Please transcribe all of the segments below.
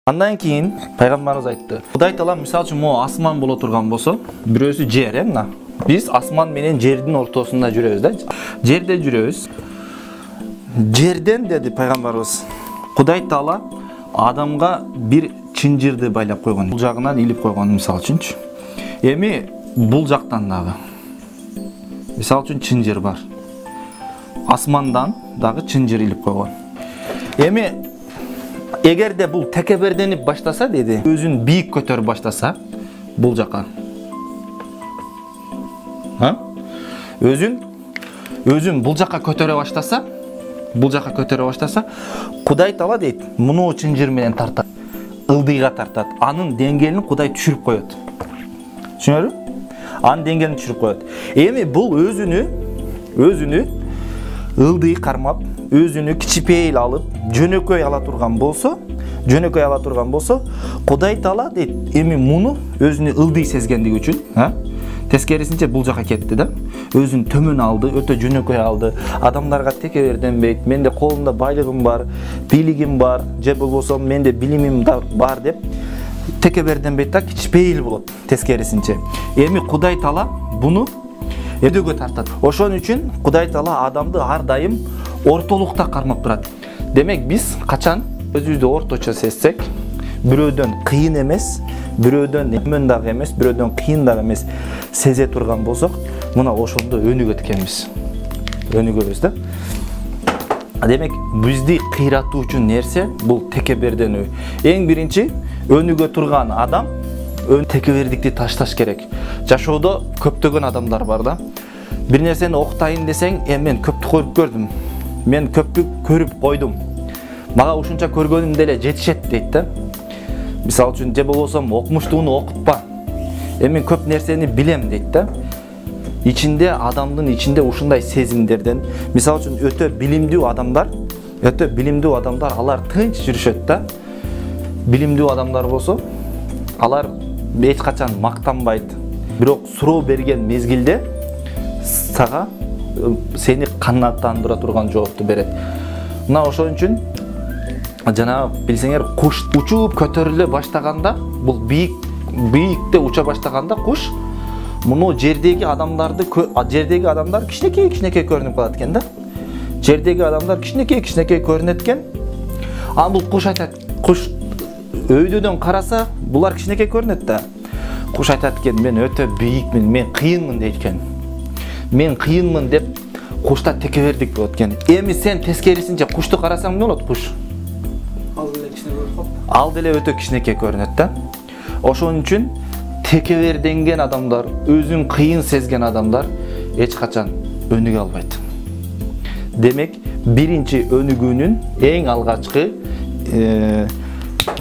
Андан кийин пайгамбарыбыз айтты. Кудай Таала мисалы үчүн могу асман боло турган болсо, бирөөсү жер, мына. Биз асман менен жердин ортосунда жүрөбүз да. Жерде жүрөбүз. Жерден деди пайгамбарыбыз. Кудай Таала адамга бир чынжырды байлап койгон. Бул жагынан илип койгон мисалы үчүнчү. Эми бул жактан дагы. Мисалы үчүн чынжыр бар. Асмандан дагы чынжыр илип койгон. Эми эгерде бул текеберденип баштаса деди, өзүн бийик көтөрүп баштаса, бул жака. Өзүн бул жака көтөрө баштаса, Кудай Таала дейт, муну чынжыр менен тартат, ылдыйга тартат. Анын деңгээлин Кудай түшүрүп коет. Түшүнөрү? Анын деңгээлин түшүрүп коет. Эми бул өзүнү ылдый кармап, өзүнү кичипейил алып, жөнөкөй ала турган болсо, Кудай Таала дейт, эми муну өзүнү ылдый сезгендиги үчүн, тескерисинче бул жака кетти да. Өзүн төмөн алды, өтө жөнөкөй алды. Адамдарга текеберденбейт. Менде колумда байлыгым бар, бийлигим бар, же болбосо менде билимим бар деп текеберденбейт да, кичипейил болот тескерисинче. Эми Кудай Таала буну өдөгө тартат. Ошон үчүн Кудай Таала адамды ар дайым ортолукта кармап турат. Демек биз качан өзүбүздү орточо сезсек, бирөөдөн кыйын эмес, бирөөдөн төмөн дагы эмес, бирөөдөн кыйын дагы эмес сезе турган болсок, мына ошондо өнүгөт экенбиз. Өнүгөбүз да. Демек бизди кыйратуучу нерсе бул текеберденүү. Эң биринчи өнүгө турган адам текебердикти ташташ керек. Жашоодо көптөгөн адамдар бар да. Бир нерсени октайын десең, мен көптү көрүп көрдүм. Мен көптү көрүп койдум. Мага ушунча көргөнүм деле жетишет дейт да. Мисалы үчүн же болбосо окумуштууну окутпа. Мен көп нерсени билем дейт да. Адамдын ичинде ушундай сезимдерден, мисалы үчүн өтө билимдүү адамдар алар тынч жүрүшөт да. Билимдүү адамдар болсо, алар эч качан мактанбайт. Бирок суроо берген мезгилде сага сени канааттандыра турган жоопту берет. Мына ошон үчүн жана билсеңер, куш учуп көтөрүлө баштаганда, бул бийикте уча баштаганда куш муну жердеги адамдар кичинекей көрүнүп калат экен да. Жердеги адамдар кичинекей көрүнөт экен. Бул куш айтат, куш өйдөдөн караса, булар кичинекей көрүнөт да. Куш айтат экен, мен өтө бийикмин, мен кыйынмын дейт экен. Мен кыйынмын деп кушта текебердик болот экен. Эми сен тескерисинче кушту карасаң эмне болот куш? Ал деле өтө кичинекей көрүнөт да. Ошон үчүн текеберденген адамдар, өзүн кыйын сезген адамдар эч качан өнүгө албайт. Демек, биринчи өнүгүүнүн эң алгачкы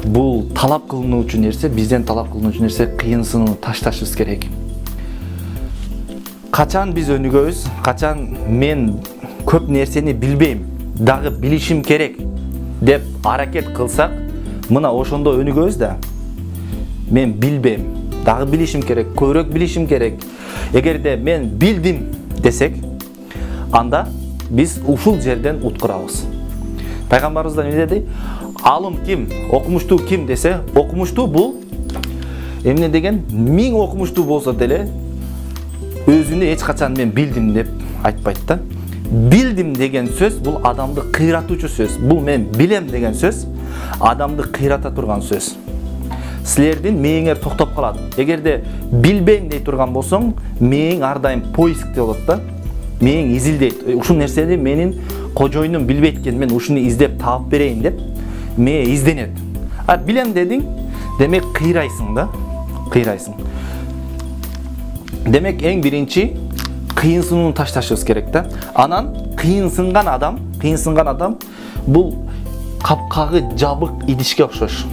бул талап кылынуучу нерсе, бизден талап кылынуучу нерсе кыйынсынууну ташташыбыз керек. Качан биз өнүгөбүз, качан мен көп нерсени билбейм, дагы билишим керек деп аракет кылсак, мына ошондо өнүгөбүз да. Мен билбейм, дагы билишим керек, көбүрөөк билишим керек. Эгерде мен билдим десек, анда биз ушул жерден уткурабыз. Пайгамбарыбыздан эмне деди? Алым ким, окумуштуу ким десе, окумуштуу бул эмне деген? 1000 окумуштуу болсо деле өзүнө эч качан мен билдим деп айтпайт да. Билдим деген сөз бул адамды кыйратуучу сөз. Бул мен билем деген сөз адамды кыйрата турган сөз. Силердин мээңер токтоп калат. Эгерде билбейм дей турган болсоң, мээң ар дайым поискте болот да. Мээң изилдейт. Ушул нерсени менин кожоюнум билбейт экен, мен ушуну издеп таап берейин деп мээ изденет. Билем дедиң, демек кыйрайсың да. Кыйрайсың. Демек эң биринчи кыйынсынууну ташташыбыз керек да. Анан кыйынсынган адам бул капкагы жабык идишке окшош.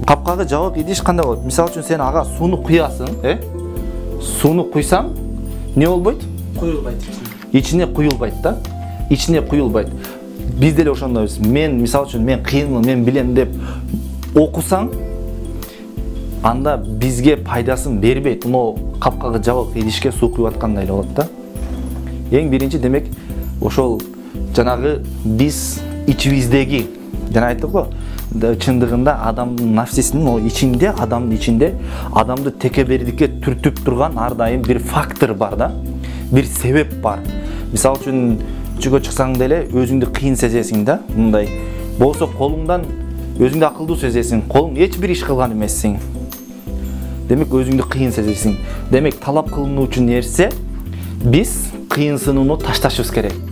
Капкагы жабык идиш кандай болот? Мисалы үчүн сен ага сууну куясың, Сууну куйсаң, не болбойт? Куюлбайт. Ичине куюлбайт да. Ичине куюлбайт. Биз деле ошондойбуз. Мен мисалы үчүн мен кыйынмын, мен билем деп окусаң, анда бизге пайдасын бербейт. Мына капкагы жабык идишке суу куюп аткандай эле болот да. Эң биринчи демек ошол жанагы биз ичибиздеги, жана айттык го, чындыгында адамдын нафсисинин о ичинде, адамдын ичинде адамды текебердикке түртүп турган ар дайым бир фактор бар да, бир себеп бар. Мисалы үчүн чыгып чыксаң деле өзүңдү кыйын сезесиң да, мындай болсо колуңдан өзүңдү акылдуу сезесиң, колуң эч бир иш кылган эмессиң. Демек өзүңдү кыйын сезесиң. Демек талап кылынуучу нерсе биз кыйынсынууну ташташыбыз керек.